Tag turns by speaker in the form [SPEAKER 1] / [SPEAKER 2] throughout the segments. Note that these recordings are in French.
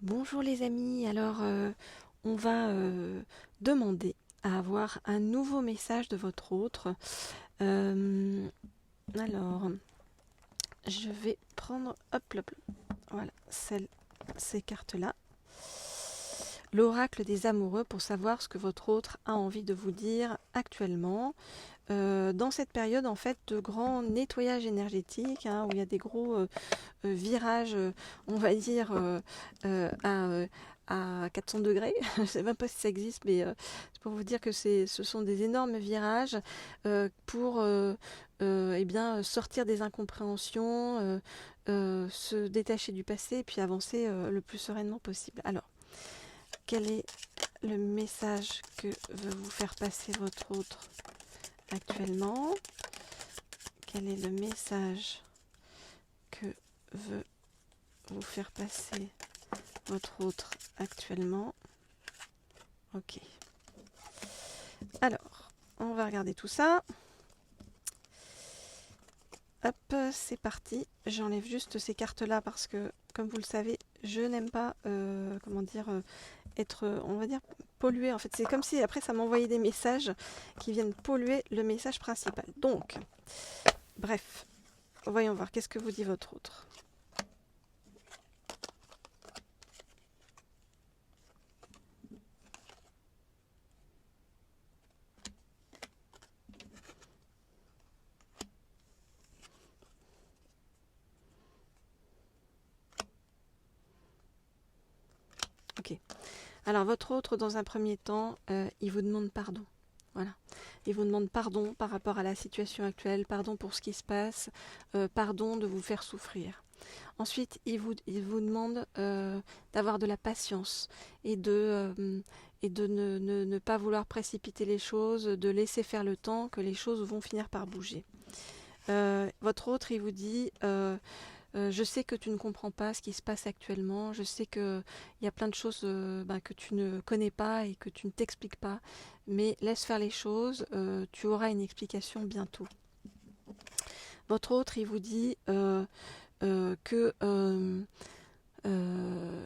[SPEAKER 1] Bonjour les amis, alors on va demander à avoir un nouveau message de votre autre. Euh, alors, je vais prendre, hop, hop, voilà, ces cartes-là. L'oracle des amoureux pour savoir ce que votre autre a envie de vous dire actuellement. Dans cette période en fait de grand nettoyage énergétique, hein, où il y a des gros virages, on va dire, à 400 degrés. Je ne sais même pas si ça existe, mais c'est pour vous dire que ce sont des énormes virages pour eh bien, sortir des incompréhensions, se détacher du passé et puis avancer le plus sereinement possible. Alors, quel est le message que veut vous faire passer votre autre actuellement? Quel est le message que veut vous faire passer votre autre actuellement? Ok. Alors, on va regarder tout ça. Hop, c'est parti. J'enlève juste ces cartes-là parce que, comme vous le savez, je n'aime pas, comment dire, être, on va dire, pollué. En fait, c'est comme si après ça m'envoyait des messages qui viennent polluer le message principal. Donc, bref, voyons voir. Qu'est-ce que vous dit votre autre? Ok. Alors, votre autre, dans un premier temps, il vous demande pardon. Voilà. Il vous demande pardon par rapport à la situation actuelle, pardon pour ce qui se passe, pardon de vous faire souffrir. Ensuite, il vous demande d'avoir de la patience et de ne pas vouloir précipiter les choses, de laisser faire le temps, que les choses vont finir par bouger. Votre autre, il vous dit je sais que tu ne comprends pas ce qui se passe actuellement, je sais qu'il y a plein de choses que tu ne connais pas et que tu ne t'expliques pas, mais laisse faire les choses, tu auras une explication bientôt. Votre autre, il vous dit que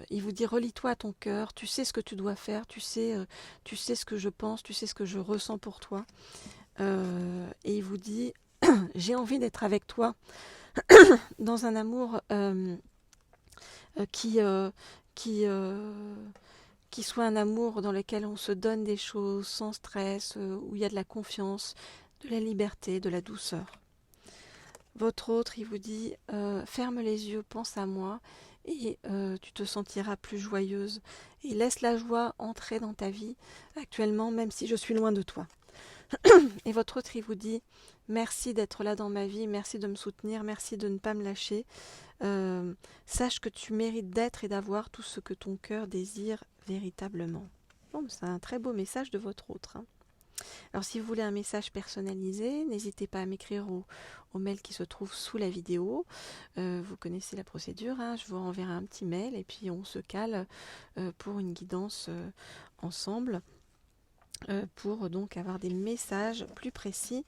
[SPEAKER 1] il vous dit relie-toi à ton cœur, tu sais ce que tu dois faire, tu sais ce que je pense, tu sais ce que je ressens pour toi. Et il vous dit j'ai envie d'être avec toi dans un amour euh, qui, euh, qui, euh, qui soit un amour dans lequel on se donne des choses sans stress, où il y a de la confiance, de la liberté, de la douceur. Votre autre, il vous dit ferme les yeux, pense à moi et tu te sentiras plus joyeuse. Et laisse la joie entrer dans ta vie actuellement, même si je suis loin de toi. Et votre autre, il vous dit merci d'être là dans ma vie, merci de me soutenir, merci de ne pas me lâcher. Sache que tu mérites d'être et d'avoir tout ce que ton cœur désire véritablement. Bon, c'est un très beau message de votre autre, hein. Alors si vous voulez un message personnalisé, n'hésitez pas à m'écrire au mail qui se trouve sous la vidéo. Vous connaissez la procédure, hein, je vous renverrai un petit mail et puis on se cale pour une guidance ensemble pour donc avoir des messages plus précis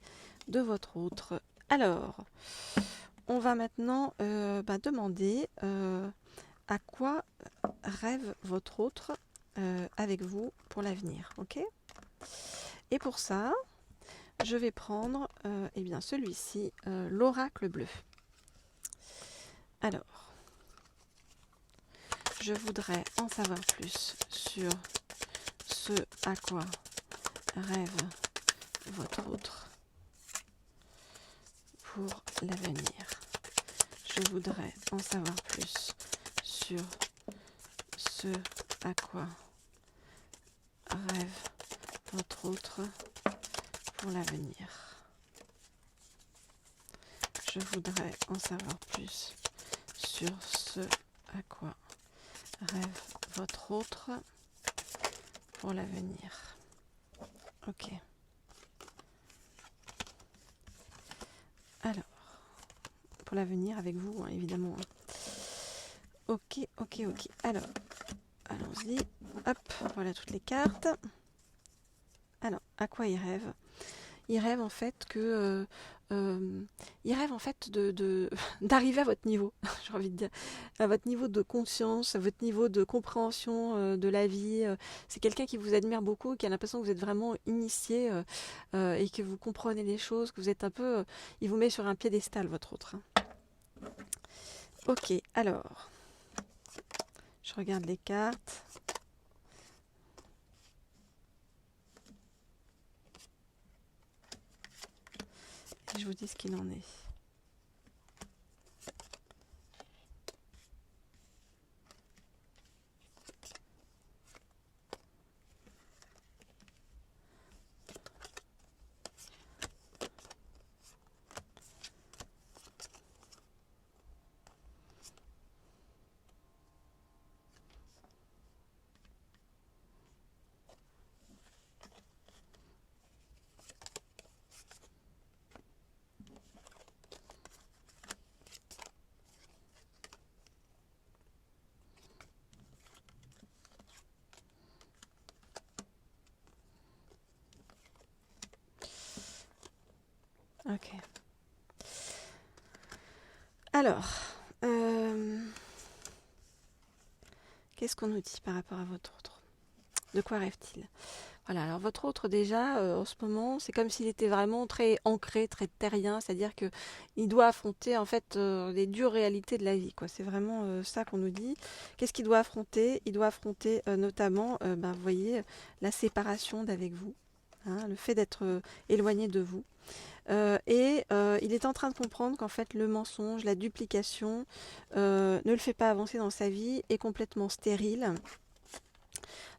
[SPEAKER 1] de votre autre. Alors, on va maintenant demander à quoi rêve votre autre avec vous pour l'avenir, ok? Et pour ça, je vais prendre eh bien celui-ci, l'oracle bleu. Alors, je voudrais en savoir plus sur ce à quoi rêve votre autre pour l'avenir. Je voudrais en savoir plus sur ce à quoi rêve votre autre pour l'avenir. Je voudrais en savoir plus sur ce à quoi rêve votre autre pour l'avenir. Ok. Alors, pour l'avenir avec vous, hein, évidemment. Ok. Alors, allons-y. Hop, voilà toutes les cartes. Alors, à quoi il rêve? Il rêve en fait que il rêve en fait d'arriver à votre niveau, j'ai envie de dire, à votre niveau de conscience, à votre niveau de compréhension de la vie. C'est quelqu'un qui vous admire beaucoup, qui a l'impression que vous êtes vraiment initié et que vous comprenez les choses, que vous êtes un peu... il vous met sur un piédestal, votre autre. Hein. Ok, alors, je regarde les cartes. Et je vous dis ce qu'il en est. Ok. Alors, qu'est-ce qu'on nous dit par rapport à votre autre? De quoi rêve-t-il? Voilà, alors votre autre déjà, en ce moment, c'est comme s'il était vraiment très ancré, très terrien, c'est-à-dire que il doit affronter en fait les dures réalités de la vie, quoi. C'est vraiment ça qu'on nous dit. Qu'est-ce qu'il doit affronter? Il doit affronter notamment, vous voyez, la séparation d'avec vous, hein, le fait d'être éloigné de vous. Il est en train de comprendre qu'en fait le mensonge, la duplication ne le fait pas avancer dans sa vie, est complètement stérile.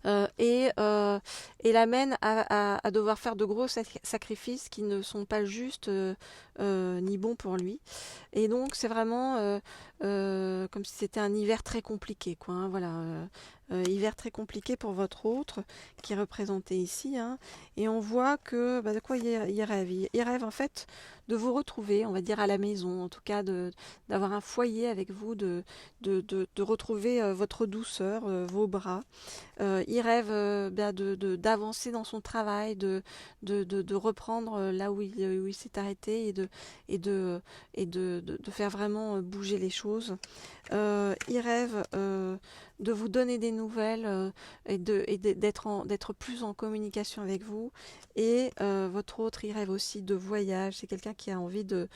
[SPEAKER 1] euh, et, euh, et l'amène à devoir faire de gros sacrifices qui ne sont pas justes ni bons pour lui. Et donc c'est vraiment comme si c'était un hiver très compliqué, quoi. Hein, voilà, hiver très compliqué pour votre autre qui est représenté ici. Hein, et on voit que de quoi il rêve. Il rêve en fait de vous retrouver, on va dire à la maison, en tout cas d'avoir un foyer avec vous, de retrouver votre douceur, vos bras. Il rêve d'avancer dans son travail, de reprendre là où il s'est arrêté et de faire vraiment bouger les choses. Il rêve de vous donner des nouvelles d'être plus en communication avec vous. Et votre autre, il rêve aussi de voyage. C'est quelqu'un qui a envie de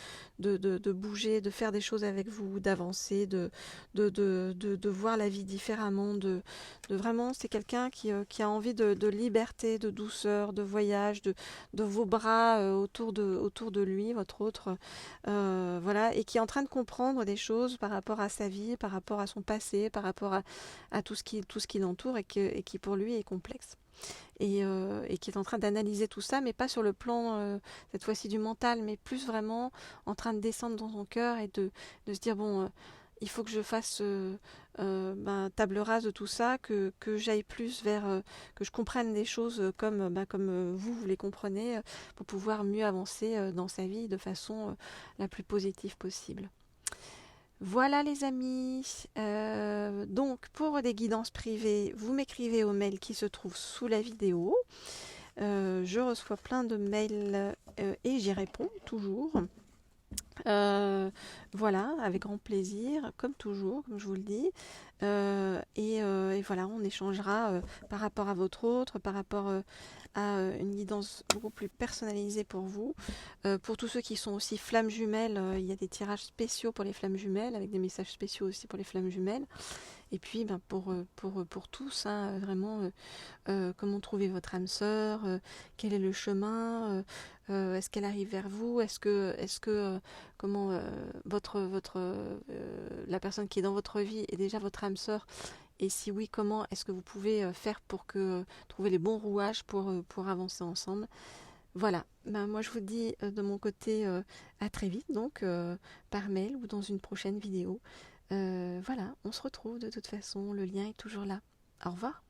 [SPEAKER 1] bouger, de faire des choses avec vous, d'avancer, de voir la vie différemment. Vraiment, c'est quelqu'un qui a envie de liberté, de douceur, de voyage, de vos bras autour de lui, votre autre. Voilà, et qui est en train de comprendre des choses par rapport à sa vie, par rapport à son passé, par rapport à tout ce qui l'entoure et qui pour lui est complexe. Et qui est en train d'analyser tout ça, mais pas sur le plan, cette fois-ci du mental, mais plus vraiment en train de descendre dans son cœur et de se dire, bon, il faut que je fasse table rase de tout ça, que j'aille plus vers, que je comprenne des choses comme vous les comprenez, pour pouvoir mieux avancer dans sa vie de façon la plus positive possible. Voilà les amis, donc pour des guidances privées, vous m'écrivez au mail qui se trouve sous la vidéo. Je reçois plein de mails et j'y réponds toujours. Voilà, avec grand plaisir, comme toujours, comme je vous le dis. Et voilà, on échangera par rapport à votre autre, par rapport à une guidance beaucoup plus personnalisée pour vous. Pour tous ceux qui sont aussi flammes jumelles, il y a des tirages spéciaux pour les flammes jumelles, avec des messages spéciaux aussi pour les flammes jumelles. Et puis pour tous, hein, vraiment, comment trouver votre âme sœur, quel est le chemin, est-ce qu'elle arrive vers vous, est-ce que comment la personne qui est dans votre vie est déjà votre âme sœur, et si oui, comment est-ce que vous pouvez faire pour trouver les bons rouages pour avancer ensemble. Voilà, moi je vous dis de mon côté à très vite, donc par mail ou dans une prochaine vidéo. Voilà, on se retrouve de toute façon, le lien est toujours là. Au revoir.